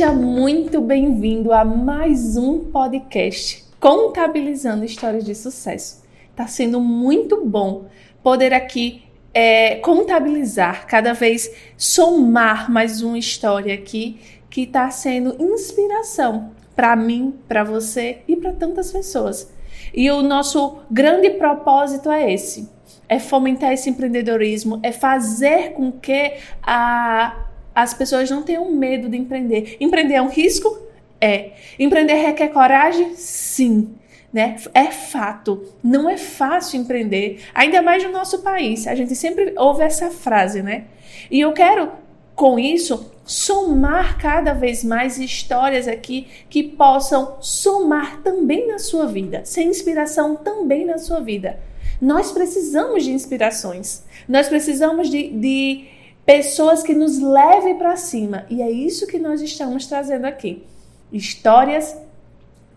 Seja muito bem-vindo a mais um podcast Contabilizando Histórias de Sucesso. Está sendo muito bom poder aqui contabilizar, cada vez somar mais uma história aqui que está sendo inspiração para mim, para você e para tantas pessoas. E o nosso grande propósito é esse, é fomentar esse empreendedorismo, é fazer com que as pessoas não tenham medo de empreender. Empreender é um risco? É. Empreender requer coragem? Sim. Né? É fato. Não é fácil empreender, ainda mais no nosso país. A gente sempre ouve essa frase, né? E eu quero, com isso, somar cada vez mais histórias aqui que possam somar também na sua vida, ser inspiração também na sua vida. Nós precisamos de inspirações. Nós precisamos de pessoas que nos levem para cima. E é isso que nós estamos trazendo aqui. Histórias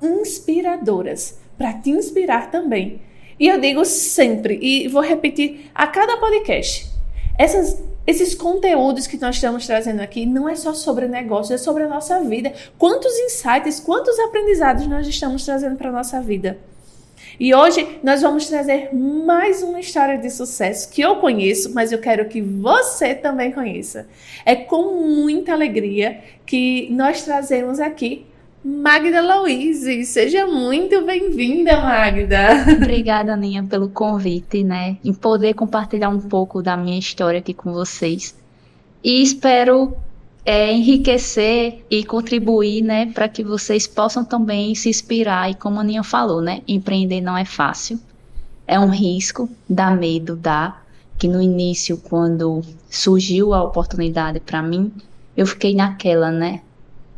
inspiradoras, para te inspirar também. E eu digo sempre, e vou repetir a cada podcast, esses conteúdos que nós estamos trazendo aqui não é só sobre negócio, é sobre a nossa vida. Quantos insights, quantos aprendizados nós estamos trazendo para a nossa vida. E hoje nós vamos trazer mais uma história de sucesso que eu conheço, mas eu quero que você também conheça. É com muita alegria que nós trazemos aqui Magda Louise. Seja muito bem-vinda, Magda. Obrigada, Aninha, pelo convite, né? Em poder compartilhar um pouco da minha história aqui com vocês. E espero enriquecer e contribuir, né, para que vocês possam também se inspirar. E como a Aninha falou, né, empreender não é fácil, é um risco, dá medo, que no início, quando surgiu a oportunidade para mim, eu fiquei naquela, né,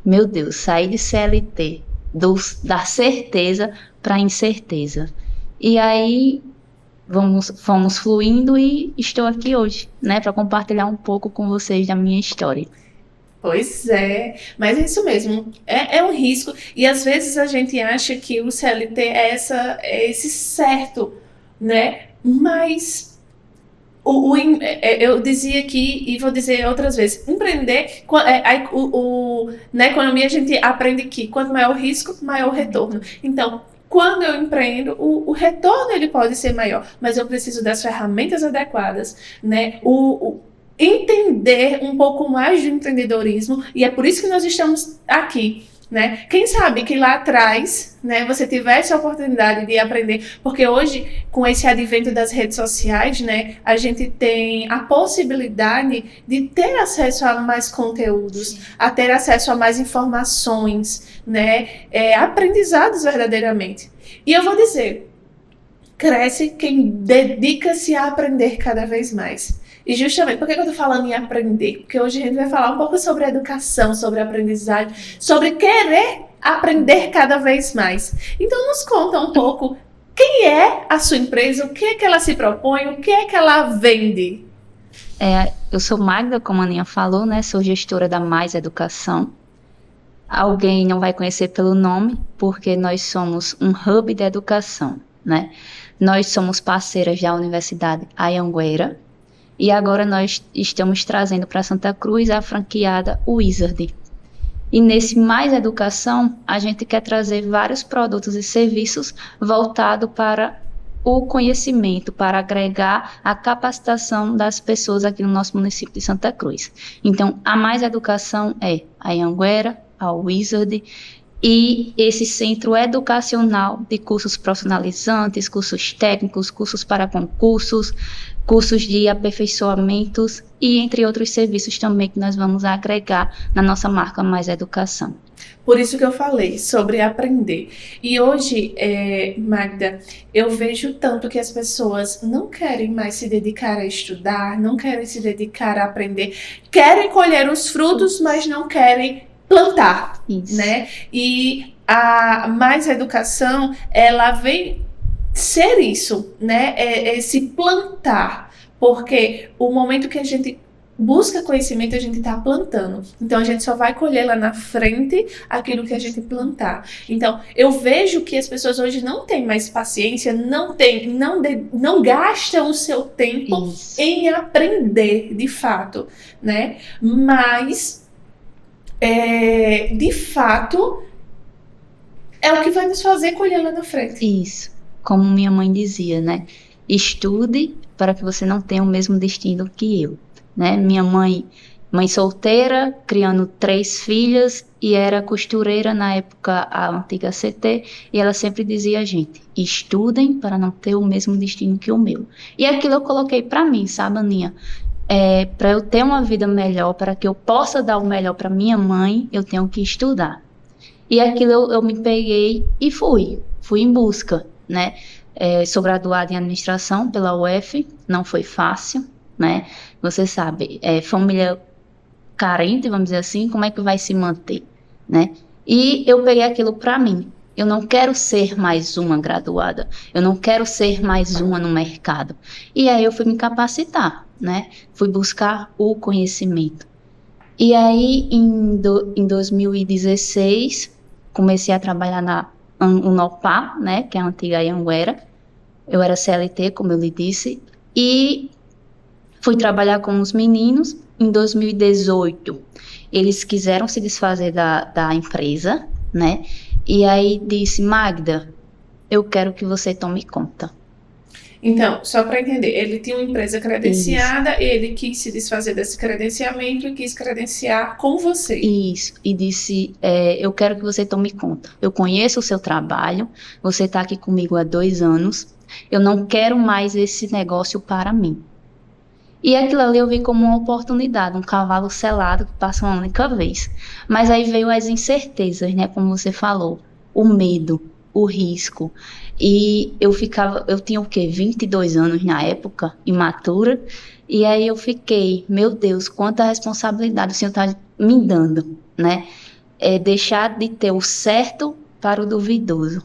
meu Deus, saí de CLT, da certeza para a incerteza. E aí fomos fluindo e estou aqui hoje, né, para compartilhar um pouco com vocês da minha história. Pois é, mas é isso mesmo, é um risco, e às vezes a gente acha que o CLT é esse certo, né? Mas eu dizia aqui e vou dizer outras vezes, empreender, na economia a gente aprende que quanto maior o risco, maior o retorno. Então, quando eu empreendo, o retorno ele pode ser maior, mas eu preciso das ferramentas adequadas, né? Entender um pouco mais do empreendedorismo, e é por isso que nós estamos aqui, né? Quem sabe que lá atrás, né, você tivesse a oportunidade de aprender, porque hoje, com esse advento das redes sociais, né, a gente tem a possibilidade de ter acesso a mais conteúdos, a ter acesso a mais informações, né, aprendizados verdadeiramente. E eu vou dizer, cresce quem dedica-se a aprender cada vez mais. E justamente, por que eu estou falando em aprender? Porque hoje a gente vai falar um pouco sobre educação, sobre aprendizagem, sobre querer aprender cada vez mais. Então nos conta um pouco quem é a sua empresa, o que é que ela se propõe, o que é que ela vende. Eu sou Magda, como a Aninha falou, né? Sou gestora da Mais Educação. Alguém não vai conhecer pelo nome, porque nós somos um hub de educação, né? Nós somos parceiras da Universidade Anhanguera. E agora nós estamos trazendo para Santa Cruz a franqueada Wizard. E nesse Mais Educação, a gente quer trazer vários produtos e serviços voltados para o conhecimento, para agregar a capacitação das pessoas aqui no nosso município de Santa Cruz. Então, a Mais Educação é a Anhanguera, a Wizard, e esse centro educacional de cursos profissionalizantes, cursos técnicos, cursos para concursos, cursos de aperfeiçoamentos e entre outros serviços também que nós vamos agregar na nossa marca Mais Educação. Por isso que eu falei sobre aprender. E hoje, Magda, eu vejo tanto que as pessoas não querem mais se dedicar a estudar, não querem se dedicar a aprender, querem colher os frutos, mas não querem plantar, isso, né? E a Mais Educação, ela vem ser isso, né? Esse plantar, porque o momento que a gente busca conhecimento, a gente está plantando. Então, a gente só vai colher lá na frente aquilo que a gente plantar. Então, eu vejo que as pessoas hoje não têm mais paciência, não gastam o seu tempo em aprender, de fato, né? Mas de fato, é o que vai nos fazer colher lá na frente. Isso. Como minha mãe dizia, né? Estude para que você não tenha o mesmo destino que eu, né? Minha mãe solteira, criando 3 filhas e era costureira na época, a antiga CT, e ela sempre dizia a gente, estudem para não ter o mesmo destino que o meu. E aquilo eu coloquei para mim, sabe, Aninha? Para eu ter uma vida melhor, para que eu possa dar o melhor para minha mãe, eu tenho que estudar. E aquilo eu me peguei e fui em busca, né? Sou graduada em administração pela UF, não foi fácil, né? Você sabe, família carente, vamos dizer assim, como é que vai se manter, né? E eu peguei aquilo para mim. Eu não quero ser mais uma graduada, eu não quero ser mais uma no mercado. E aí eu fui me capacitar, né? Fui buscar o conhecimento. E aí, em 2016, comecei a trabalhar na Unopar, né? Que é a antiga Anhanguera. Eu era CLT, como eu lhe disse, e fui trabalhar com os meninos. Em 2018, eles quiseram se desfazer da empresa, né? E aí disse, Magda, eu quero que você tome conta. Então, só para entender, ele tinha uma empresa credenciada, isso. Ele quis se desfazer desse credenciamento e quis credenciar com você. Isso, e disse, eu quero que você tome conta. Eu conheço o seu trabalho, você está aqui comigo há 2 anos, eu não quero mais esse negócio para mim. E aquilo ali eu vi como uma oportunidade, um cavalo selado que passa uma única vez. Mas aí veio as incertezas, né, como você falou, o medo, o risco. E eu tinha o quê? 22 anos na época, imatura. E aí eu fiquei, meu Deus, quanta responsabilidade o Senhor está me dando, né? Deixar de ter o certo para o duvidoso.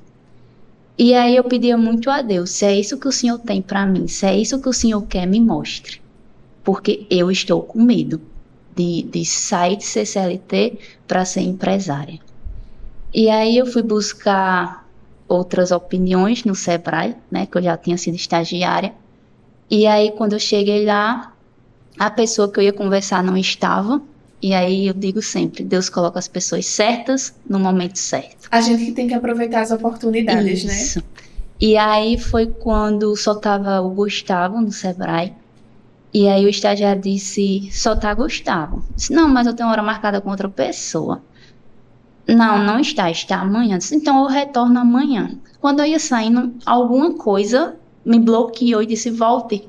E aí eu pedia muito a Deus, se é isso que o Senhor tem para mim, se é isso que o Senhor quer, me mostre. Porque eu estou com medo de sair de ser CLT para ser empresária. E aí eu fui buscar outras opiniões no Sebrae, né, que eu já tinha sido estagiária. E aí quando eu cheguei lá, a pessoa que eu ia conversar não estava. E aí eu digo sempre, Deus coloca as pessoas certas no momento certo. A gente que tem que aproveitar as oportunidades, isso, né? Isso. E aí foi quando só estava o Gustavo no Sebrae. E aí o estagiário disse, só tá Gustavo. Eu disse, não, mas eu tenho hora marcada com outra pessoa. Não está amanhã. Eu disse, então eu retorno amanhã. Quando eu ia saindo, alguma coisa me bloqueou e disse, volte.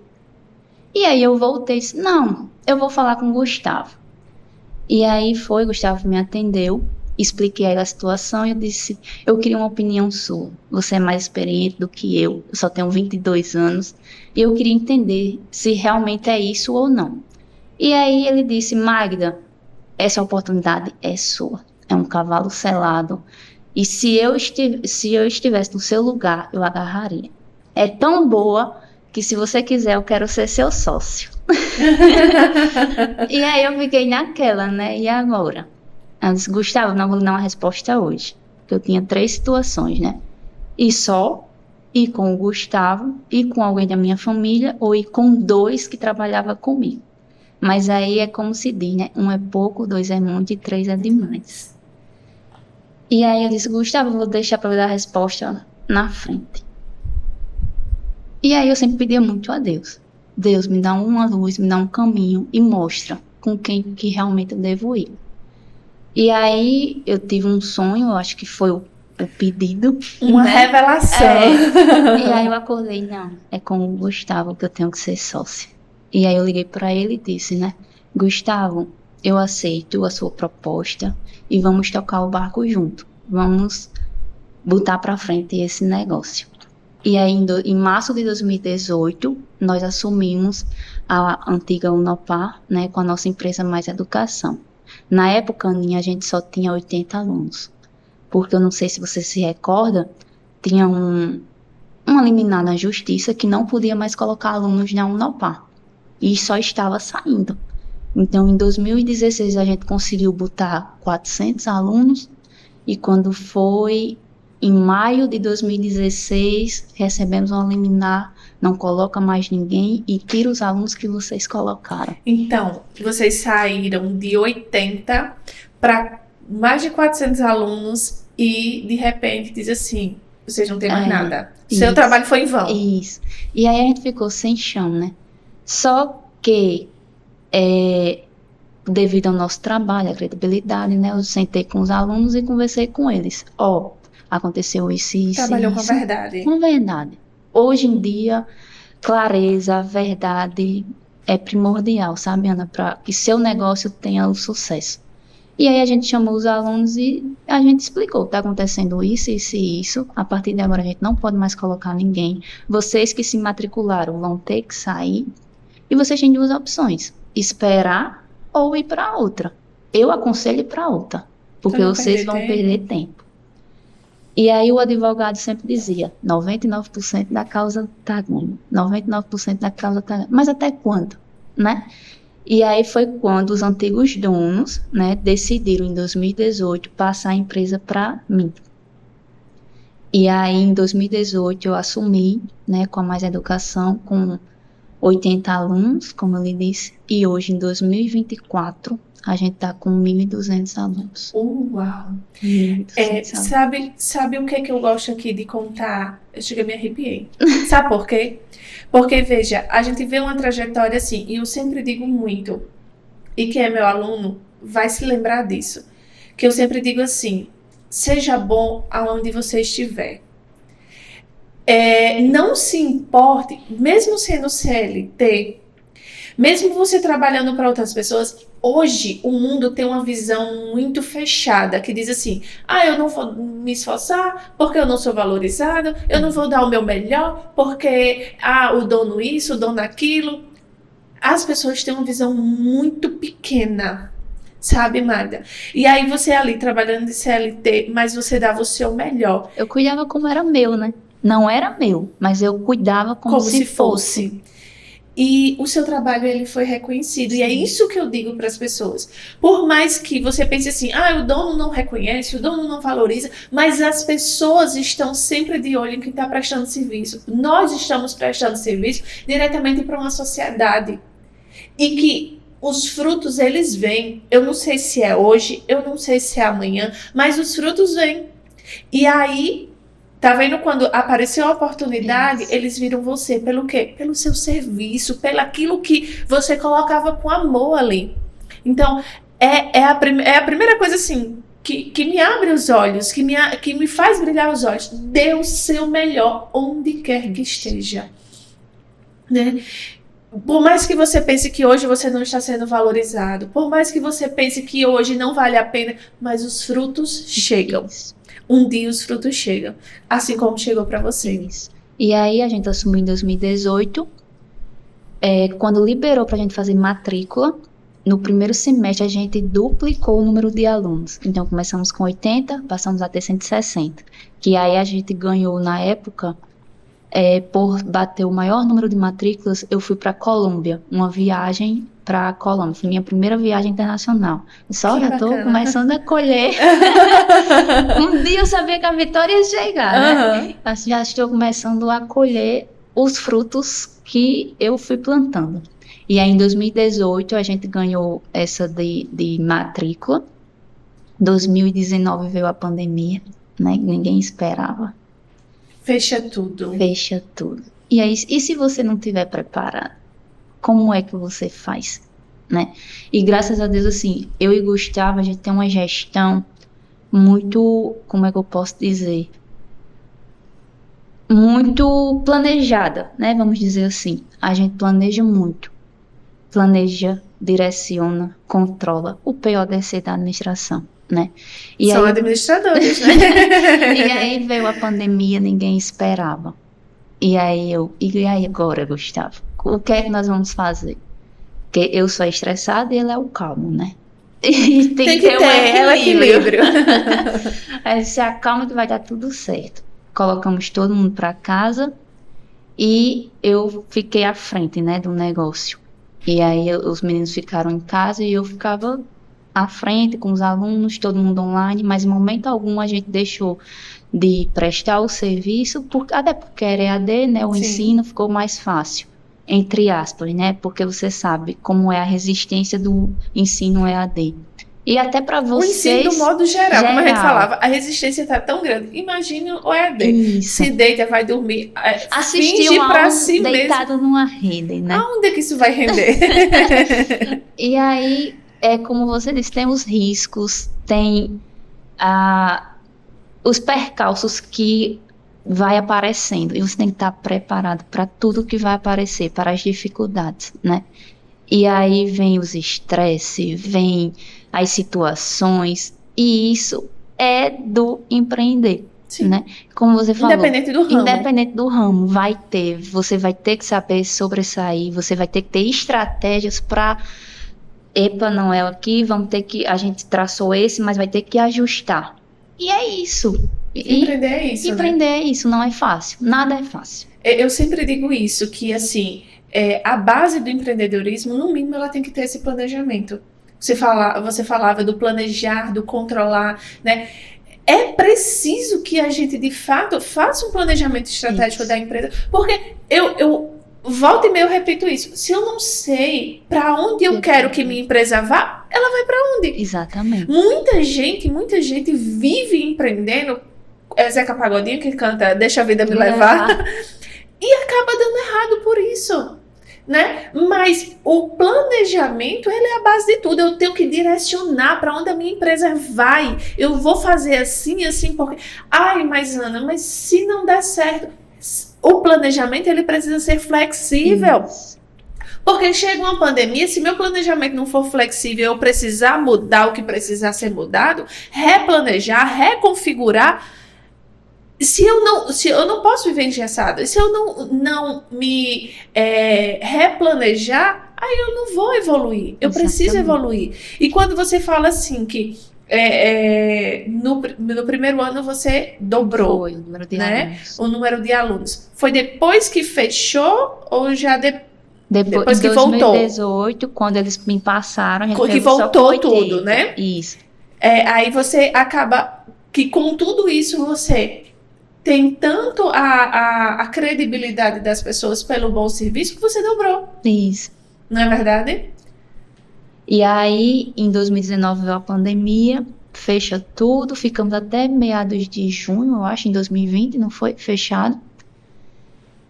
E aí eu voltei e disse, não, eu vou falar com o Gustavo. E aí Gustavo me atendeu, expliquei a ele a situação e eu disse, eu queria uma opinião sua. Você é mais experiente do que eu só tenho 22 anos. E eu queria entender se realmente é isso ou não. E aí ele disse, Magda, essa oportunidade é sua. É um cavalo selado. E se eu estivesse no seu lugar, eu agarraria. É tão boa que se você quiser, eu quero ser seu sócio. E aí eu fiquei naquela, né? E agora? Eu disse, Gustavo, não vou dar uma resposta hoje. Porque eu tinha 3 situações, né? Ir com o Gustavo, ir com alguém da minha família, ou ir com 2 que trabalhavam comigo. Mas aí é como se diz, né? 1 é pouco, 2 é muito e 3 é demais. E aí eu disse, Gustavo, vou deixar para eu dar a resposta na frente. E aí eu sempre pedia muito a Deus. Deus, me dá uma luz, me dá um caminho e mostra com quem que realmente eu devo ir. E aí eu tive um sonho, eu acho que foi o pedido. Uma revelação. E aí eu acordei, não, é com o Gustavo que eu tenho que ser sócia. E aí eu liguei para ele e disse, né, Gustavo, eu aceito a sua proposta e vamos tocar o barco junto. Vamos botar para frente esse negócio. E aí em março de 2018, nós assumimos a antiga Unopar, né, com a nossa empresa Mais Educação. Na época, Aninha, a gente só tinha 80 alunos. Porque eu não sei se você se recorda, tinha uma liminar na justiça que não podia mais colocar alunos na Unopar. E só estava saindo. Então, em 2016, a gente conseguiu botar 400 alunos. E quando foi em maio de 2016, recebemos uma liminar, não coloca mais ninguém e tira os alunos que vocês colocaram. Então, vocês saíram de 80 para mais de 400 alunos e, de repente, diz assim, vocês não têm mais nada. Seu trabalho foi em vão. Isso. E aí a gente ficou sem chão, né? Só que, devido ao nosso trabalho, a credibilidade, né? Eu sentei com os alunos e conversei com eles. Aconteceu isso. Trabalhou com a verdade. Com verdade. Hoje em dia, clareza, verdade é primordial, sabe, Ana? Para que seu negócio tenha o sucesso. E aí a gente chamou os alunos e a gente explicou, está acontecendo isso, isso e isso, a partir de agora a gente não pode mais colocar ninguém, vocês que se matricularam vão ter que sair, e vocês têm duas opções, esperar ou ir para outra. Eu aconselho ir para outra, porque vocês vão perder tempo. E aí o advogado sempre dizia, 99% da causa está ganho, 99% da causa está ganho, mas até quando, né? E aí foi quando os antigos donos, né, decidiram em 2018 passar a empresa para mim. E aí em 2018 eu assumi, né, com a Mais Educação, com 80 alunos, como eu lhe disse, e hoje em 2024 a gente está com 1.200 alunos. Uau! 1.200 alunos. Sabe o que é que eu gosto aqui de contar? Eu cheguei a me arrepiei. Sabe por quê? Porque, veja, a gente vê uma trajetória assim, e eu sempre digo muito, e quem é meu aluno vai se lembrar disso, que eu sempre digo assim, seja bom aonde você estiver. Não se importe, mesmo sendo CLT, mesmo você trabalhando para outras pessoas, hoje o mundo tem uma visão muito fechada, que diz assim, eu não vou me esforçar porque eu não sou valorizado, eu não vou dar o meu melhor porque, o dono isso, o dono aquilo. As pessoas têm uma visão muito pequena, sabe, Magda? E aí você ali trabalhando de CLT, mas você dava o seu melhor. Eu cuidava como era meu, né? Não era meu, mas eu cuidava como se fosse. E o seu trabalho, ele foi reconhecido. Sim. E é isso que eu digo para as pessoas. Por mais que você pense assim, o dono não reconhece, o dono não valoriza, mas as pessoas estão sempre de olho em quem está prestando serviço. Nós estamos prestando serviço diretamente para uma sociedade. E que os frutos, eles vêm. Eu não sei se é hoje, eu não sei se é amanhã, mas os frutos vêm. E aí... Tá vendo quando apareceu a oportunidade, eles viram você pelo quê? Pelo seu serviço, pelo aquilo que você colocava com amor ali. Então, é a primeira coisa assim, que me abre os olhos, que me faz brilhar os olhos. Dê o seu melhor onde quer que esteja. Né? Por mais que você pense que hoje você não está sendo valorizado, por mais que você pense que hoje não vale a pena, mas os frutos chegam. Um dia os frutos chegam, assim como chegou para vocês. E aí a gente assumiu em 2018, quando liberou para a gente fazer matrícula, no primeiro semestre a gente duplicou o número de alunos. Então começamos com 80, passamos a ter 160, que aí a gente ganhou na época, por bater o maior número de matrículas, eu fui para Colômbia, uma viagem para Colômbia, foi minha primeira viagem internacional. Só já estou começando a colher. Um dia eu sabia que a vitória ia chegar, né? Mas já estou começando a colher os frutos que eu fui plantando. E aí em 2018 a gente ganhou essa de matrícula. 2019 veio a pandemia, né? Ninguém esperava. Fecha tudo. Fecha tudo. E aí, e se você não estiver preparado? Como é que você faz, né? E graças a Deus, assim, eu e Gustavo, a gente tem uma gestão muito, como é que eu posso dizer? Muito planejada, né? Vamos dizer assim. A gente planeja muito. Planeja, direciona, controla o PODC da administração, né? E são aí, administradores, né? E aí veio a pandemia, ninguém esperava. E aí e aí agora, Gustavo? O que é que nós vamos fazer? Porque eu sou estressada e ele é o calmo, né? E tem que ter um equilíbrio. Aí se acalma que vai dar tudo certo. Colocamos todo mundo para casa e eu fiquei à frente, né, do negócio. E aí os meninos ficaram em casa e eu ficava à frente com os alunos, todo mundo online, mas em momento algum a gente deixou de prestar o serviço, até porque era EAD, né, o ensino ficou mais fácil, entre aspas, né, porque você sabe como é a resistência do ensino EAD. E até para O ensino vocês... do modo geral, como a gente geral. falava, a resistência está tão grande. Imagina o EAD. Isso. Se deita, vai dormir, Assistir finge uma pra aula si mesmo. deitado numa rede, né? Aonde é que isso vai render? E aí, como você disse, tem os riscos, tem os percalços que vai aparecendo. E você tem que estar preparado para tudo que vai aparecer, para as dificuldades, né? E aí vem os estresses, vem as situações, e isso é do empreender, Sim. né? Como você falou, Independente do ramo. independente do ramo, você vai ter que saber sobressair, você vai ter que ter estratégias para, epa, não é aqui, a gente traçou esse, mas vai ter que ajustar. E é isso. Empreender é isso, Empreender é isso, não é fácil, nada é fácil. Eu sempre digo isso, que assim, a base do empreendedorismo, no mínimo, ela tem que ter esse planejamento. Você falava do planejar, do controlar, né? É preciso que a gente, de fato, faça um planejamento estratégico da empresa, porque eu volta e meia eu repito isso. Se eu não sei para onde eu quero que minha empresa vá, ela vai para onde? Exatamente. Muita gente vive empreendendo. É Zeca Pagodinho que canta Deixa a Vida Me Levar. E acaba dando errado por isso, né? Mas o planejamento, ele é a base de tudo. Eu tenho que direcionar para onde a minha empresa vai. Eu vou fazer assim, porque... Ai, mas Ana, mas se não der certo... O planejamento, ele precisa ser flexível. Isso. Porque chega uma pandemia, se meu planejamento não for flexível, eu precisar mudar o que precisar ser mudado, replanejar, reconfigurar... Se eu não posso viver engessada, se eu não me replanejar, aí eu não vou evoluir. Eu preciso evoluir. E quando você fala assim que no primeiro ano você dobrou, Foi o número de né, alunos. o número de alunos. Foi depois que fechou ou já Depois que em voltou? 2018, quando eles me passaram, a gente Que pegou só voltou 80. tudo, né? Isso. Aí você acaba que com tudo isso você tem tanto a credibilidade das pessoas pelo bom serviço que você dobrou. Isso. Não é verdade? E aí, em 2019 veio a pandemia, fecha tudo, ficamos até meados de junho, eu acho, em 2020, não foi? Fechado.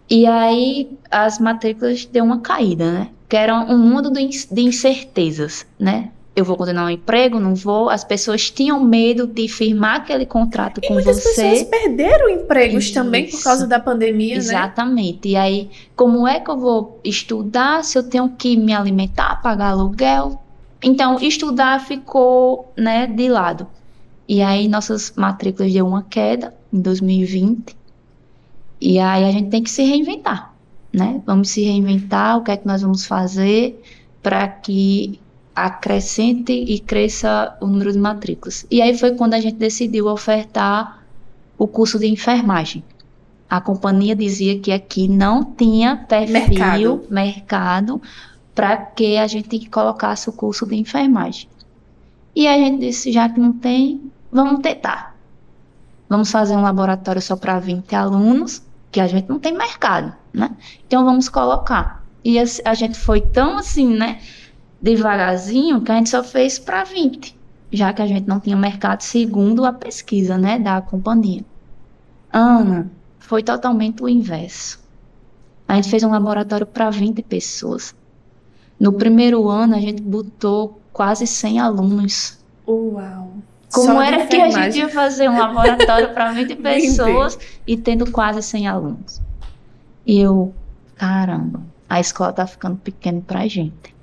E aí, as matrículas deu uma caída, né? Que era um mundo de incertezas, né? Eu vou continuar um emprego, não vou. As pessoas tinham medo de firmar aquele contrato com muitas você. pessoas perderam empregos também por Isso. causa da pandemia, né? Exatamente. E aí, como é que eu vou estudar se eu tenho que me alimentar, pagar aluguel? Então, estudar ficou, né, de lado. E aí, nossas matrículas deu uma queda em 2020. E aí, a gente tem que se reinventar, né? Vamos se reinventar, o que é que nós vamos fazer para que acrescente e cresça o número de matrículas. E aí foi quando a gente decidiu ofertar o curso de enfermagem. A companhia dizia que aqui não tinha perfil, mercado para que a gente colocasse o curso de enfermagem. E a gente disse, já que não tem, vamos tentar. Vamos fazer um laboratório só para 20 alunos, que a gente não tem mercado, né? Então vamos colocar. E a gente foi tão assim, né, devagarzinho, que a gente só fez para 20, já que a gente não tinha mercado, segundo a pesquisa, né, da companhia. Ana, foi totalmente o inverso. A gente fez um laboratório para 20 pessoas. No primeiro ano, a gente botou quase 100 alunos. Uau! Como era que a gente ia fazer um laboratório para 20 pessoas e tendo quase 100 alunos? E eu, caramba, a escola tá ficando pequena pra gente.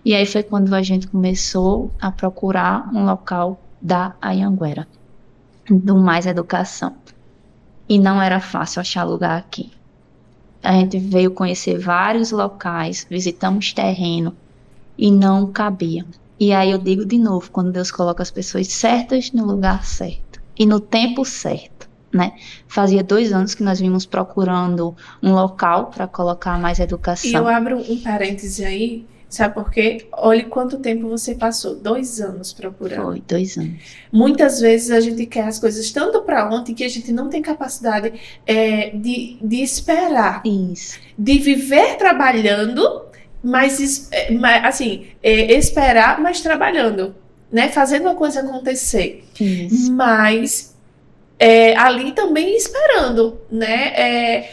E aí foi quando a gente começou a procurar um local da Anhanguera, do Mais Educação. E não era fácil achar lugar aqui. A gente veio conhecer vários locais, visitamos terreno e não cabia. E aí eu digo de novo, quando Deus coloca as pessoas certas no lugar certo e no tempo certo, né? Fazia 2 anos que nós vimos procurando um local para colocar Mais Educação. E eu abro um parêntese aí, sabe por quê? Olhe quanto tempo você passou, 2 anos procurando. Foi, 2 anos. Muitas vezes a gente quer as coisas tanto para ontem que a gente não tem capacidade de esperar. Isso. De viver trabalhando, mas assim, esperar, mas trabalhando. né? Fazendo a coisa acontecer. Isso. Mas ali também esperando, né?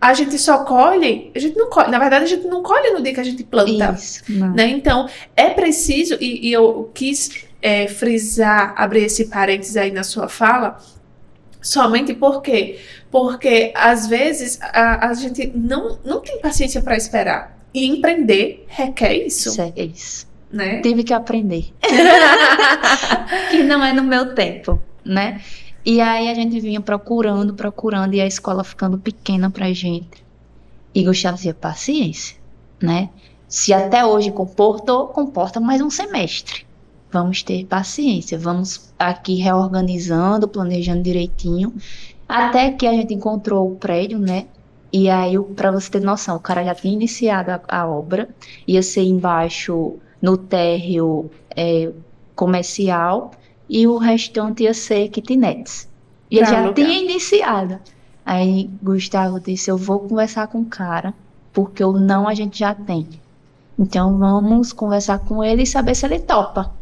A gente só colhe, a gente não colhe, na verdade a gente não colhe no dia que a gente planta, Isso. Não. né? Então é preciso, e eu quis frisar, abrir esse parênteses aí na sua fala, somente por quê? Porque às vezes a gente não tem paciência para esperar, e empreender requer isso, Isso é isso. né? Tive que aprender. Que não é no meu tempo, né? E aí a gente vinha procurando, e a escola ficando pequena pra gente. E Gustavo dizia, paciência, né? Se até hoje comporta mais um semestre. Vamos ter paciência, vamos aqui reorganizando, planejando direitinho, até que a gente encontrou o prédio, né? E aí, pra você ter noção, o cara já tinha iniciado a obra, ia ser embaixo no térreo comercial, e o restante ia ser kitnets. E ele Pra já alugar. tinha iniciado. Aí Gustavo disse, eu vou conversar com o cara, porque o não a gente já tem. Então vamos conversar com ele e saber se ele topa.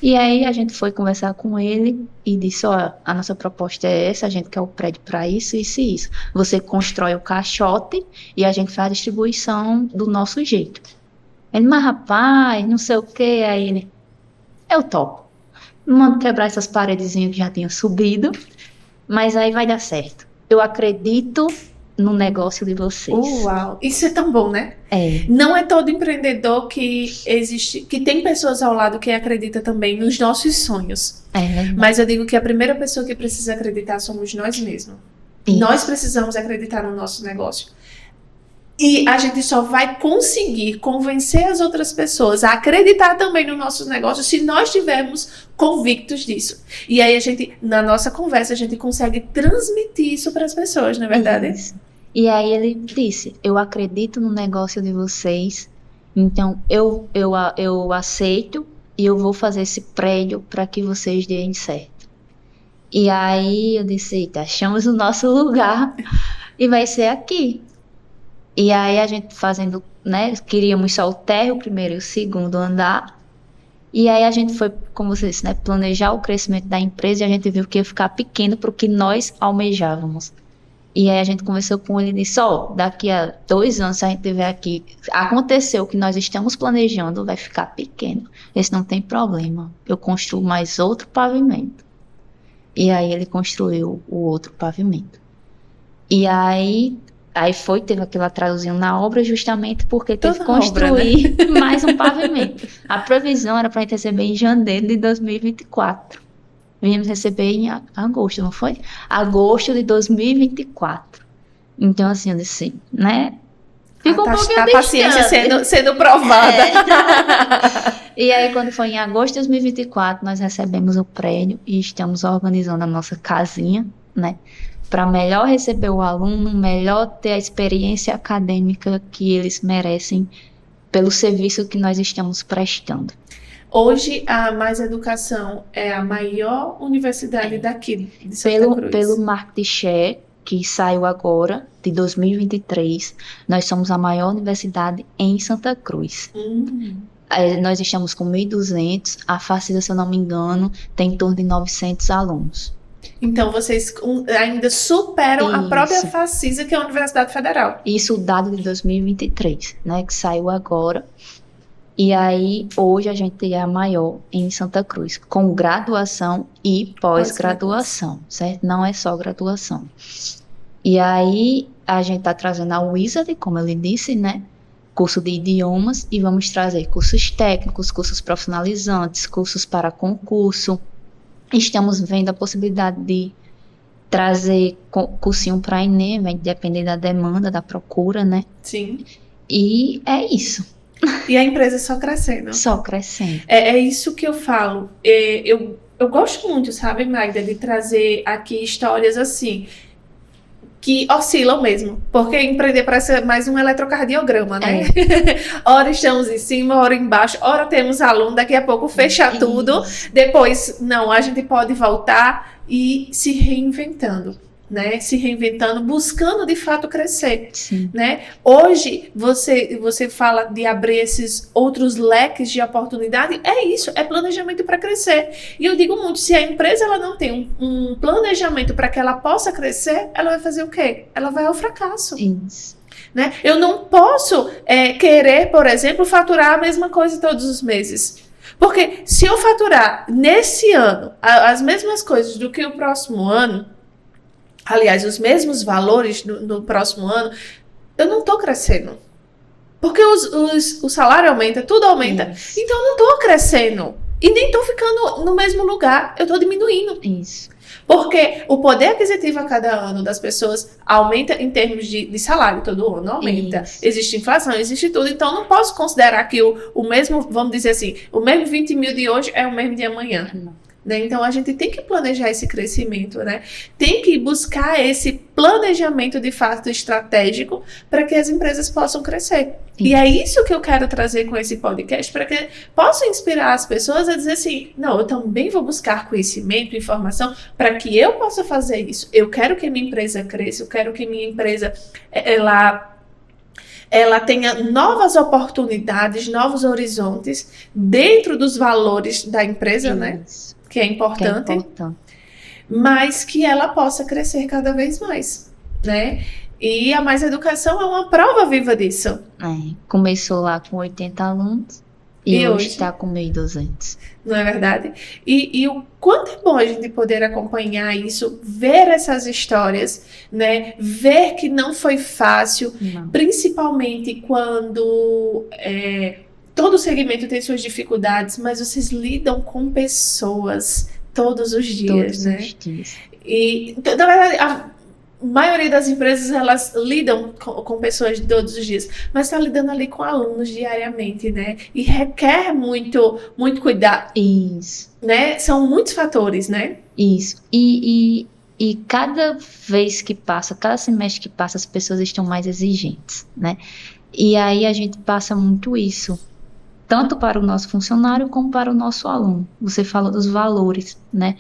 E aí a gente foi conversar com ele e disse, ó, a nossa proposta é essa, a gente quer o prédio para isso, isso e isso. Você constrói o caixote e a gente faz a distribuição do nosso jeito. Ele, mas rapaz, não sei o que, aí ele, eu topo. Mando quebrar essas paredezinhas que já tinham subido, mas aí vai dar certo. Eu acredito no negócio de vocês. Uau, isso é tão bom, né? É, Não é todo empreendedor que tem pessoas ao lado que acreditam também nos nossos sonhos. verdade. Mas eu digo que a primeira pessoa que precisa acreditar somos nós mesmos. Isso. Nós precisamos acreditar no nosso negócio. E a gente só vai conseguir convencer as outras pessoas a acreditar também no nosso negócio se nós estivermos convictos disso. E aí na nossa conversa, a gente consegue transmitir isso para as pessoas, não é verdade? Isso. E aí ele disse, eu acredito no negócio de vocês, então eu aceito e eu vou fazer esse prédio para que vocês deem certo. E aí eu disse, eita, achamos o nosso lugar e vai ser aqui. E aí a gente fazendo, né, queríamos só o térreo, o primeiro e o segundo andar. E aí a gente foi, como você disse, né, planejar o crescimento da empresa e a gente viu que ia ficar pequeno para o que nós almejávamos. E aí a gente conversou com ele e disse, ó, daqui a 2 anos, se a gente tiver aqui, aconteceu o que nós estamos planejando, vai ficar pequeno. Esse não tem problema, eu construo mais outro pavimento. E aí ele construiu o outro pavimento. E aí teve aquele atrasozinho na obra justamente porque teve que Toda obra, construir mais um pavimento. A previsão era para a gente receber em janeiro de 2024. Viemos receber em agosto, não foi? Agosto de 2024. Então, assim, eu disse, né? Ficou um pouquinho A paciência sendo provada. E aí, quando foi em agosto de 2024, nós recebemos o prédio e estamos organizando a nossa casinha, né? Para melhor receber o aluno, melhor ter a experiência acadêmica que eles merecem pelo serviço que nós estamos prestando. Hoje, a Mais Educação é a maior universidade daqui, de Santa Cruz. Pelo market share, que saiu agora, de 2023, nós somos a maior universidade em Santa Cruz. Nós estamos com 1.200, a Facisa, se eu não me engano, tem em torno de 900 alunos. Então, vocês ainda superam a própria Facisa, que é a Universidade Federal. Isso, o dado de 2023, né, que saiu agora. E aí, hoje a gente é a maior em Santa Cruz, com graduação e pós-graduação, certo? Não é só graduação. E aí, a gente está trazendo a Wizard, como ele disse, né? Curso de idiomas, e vamos trazer cursos técnicos, cursos profissionalizantes, cursos para concurso. Estamos vendo a possibilidade de trazer cursinho para Enem, vai depender da demanda, da procura, né? Sim. E é isso. E a empresa só crescendo. Só crescendo. É isso que eu falo. Eu gosto muito, sabe, Magda, de trazer aqui histórias assim, que oscilam mesmo. Porque empreender parece mais um eletrocardiograma, né? Ora estamos em cima, ora embaixo, ora temos aluno, daqui a pouco fecha tudo. Depois, não, a gente pode voltar e se reinventando. né? Se reinventando, buscando de fato crescer, Sim. né? Hoje você fala de abrir esses outros leques de oportunidade, é isso, é planejamento para crescer. E eu digo muito, se a empresa ela não tem um planejamento para que ela possa crescer, ela vai fazer o quê? Ela vai ao fracasso. Isso. Né? Eu não posso querer, por exemplo, faturar a mesma coisa todos os meses. Porque se eu faturar nesse ano as mesmas coisas do que o próximo ano, aliás, os mesmos valores no próximo ano, eu não estou crescendo. Porque o salário aumenta, tudo aumenta. Isso. Então eu não estou crescendo. E nem estou ficando no mesmo lugar, eu estou diminuindo. Isso. Porque o poder aquisitivo a cada ano das pessoas aumenta em termos de salário, todo ano aumenta. Isso. Existe inflação, existe tudo. Então, não posso considerar que o mesmo, vamos dizer assim, o mesmo 20 mil de hoje é o mesmo de amanhã. Não. Né? Então, a gente tem que planejar esse crescimento, né? Tem que buscar esse planejamento de fato estratégico para que as empresas possam crescer. Sim. E é isso que eu quero trazer com esse podcast, para que possa inspirar as pessoas a dizer assim, não, eu também vou buscar conhecimento, informação, para que eu possa fazer isso. Eu quero que minha empresa cresça, eu quero que minha empresa, ela tenha novas oportunidades, novos horizontes dentro dos valores da empresa, né? Isso. Que é importante, Que é importante. mas que ela possa crescer cada vez mais, né? E a Mais Educação é uma prova viva disso. Começou lá com 80 alunos e hoje está com 1.200. Não é verdade? E o quanto é bom a gente poder acompanhar isso, ver essas histórias, né? Ver que não foi fácil, Não. principalmente quando todo segmento tem suas dificuldades, mas vocês lidam com pessoas todos os dias, Todos né? os dias. E, na verdade, a maioria das empresas, elas lidam com pessoas todos os dias, mas está lidando ali com alunos diariamente, né? E requer muito cuidado, Isso. né? São muitos fatores, né? Isso. E cada vez que passa, cada semestre que passa, as pessoas estão mais exigentes, né? E aí a gente passa muito isso, tanto para o nosso funcionário como para o nosso aluno. Você fala dos valores, né?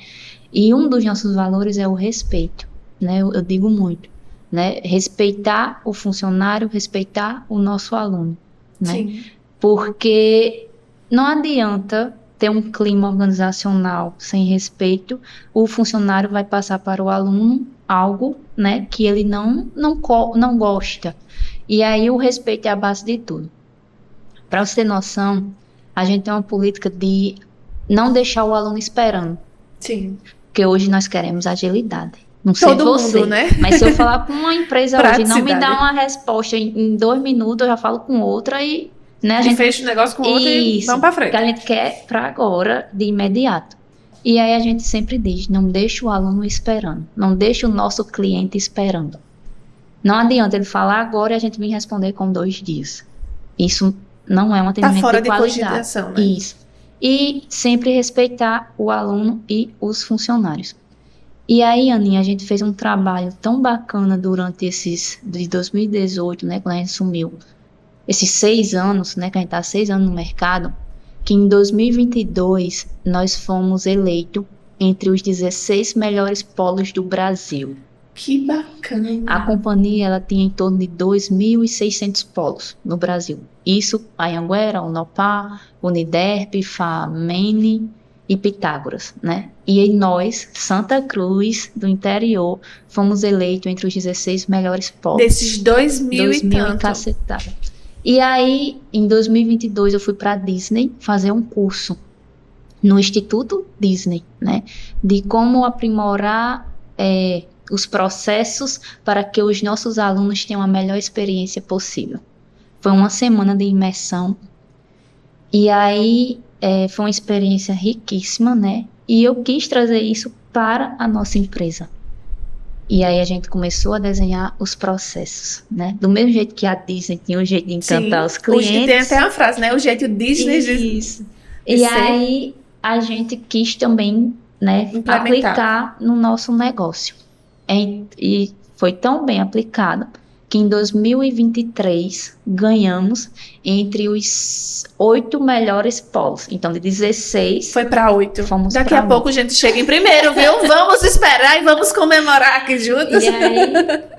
E um dos nossos valores é o respeito, né? Eu digo muito, né? Respeitar o funcionário, respeitar o nosso aluno, né? Sim. Porque não adianta ter um clima organizacional sem respeito, o funcionário vai passar para o aluno algo, né, que ele não gosta. E aí o respeito é a base de tudo. Para você ter noção, a gente tem uma política de não deixar o aluno esperando. Sim. Porque hoje nós queremos agilidade. Não sei Todo você, mundo, né? mas se eu falar com uma empresa hoje, não me dá Praticidade. uma resposta em 2 minutos, eu já falo com outra e, né, a A gente gente fecha o negócio com outro e Isso, vamos pra que frente. a gente quer para agora, de imediato. E aí a gente sempre diz, não deixa o aluno esperando, não deixa o nosso cliente esperando. Não adianta ele falar agora e a gente vir responder com 2 dias. Isso não é um Tá atendimento fora de de qualidade. cogitação, né? Isso. E sempre respeitar o aluno e os funcionários. E aí, Aninha, a gente fez um trabalho tão bacana durante de 2018, né, quando a gente sumiu, esses 6 anos, né, que a gente está 6 anos no mercado, que em 2022 nós fomos eleitos entre os 16 melhores polos do Brasil. Que bacana. A companhia ela tinha em torno de 2.600 polos no Brasil. Isso, a Anhanguera, Unopar, Uniderp, Famene e Pitágoras, né? E aí nós, Santa Cruz, do interior, fomos eleitos entre os 16 melhores polos. Desses 2.000 e 2.000 e tanto. cacetada. E aí, em 2022, eu fui para a Disney fazer um curso no Instituto Disney, né? De como aprimorar os processos para que os nossos alunos tenham a melhor experiência possível. Foi uma semana de imersão. E aí, foi uma experiência riquíssima, né? E eu quis trazer isso para a nossa empresa. E aí a gente começou a desenhar os processos, né? Do mesmo jeito que a Disney tinha um jeito de encantar os clientes. Hoje tem até uma frase, né? O jeito Disney Isso. E aí a gente quis também, né, aplicar no nosso negócio. E foi tão bem aplicado que em 2023 ganhamos entre os 8 melhores polos. Então, de 16... Foi para 8. Fomos Daqui pra a pouco a gente chega em primeiro, viu? Vamos esperar e vamos comemorar aqui juntos. E aí,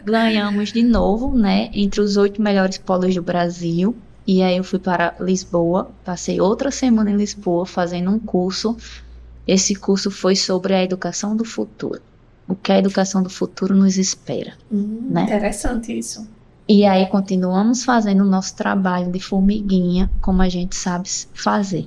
ganhamos de novo, né? Entre os 8 melhores polos do Brasil. E aí eu fui para Lisboa. Passei outra semana em Lisboa fazendo um curso. Esse curso foi sobre a educação do futuro. O que a educação do futuro nos espera. Né? Interessante isso. E aí continuamos fazendo o nosso trabalho de formiguinha, como a gente sabe fazer.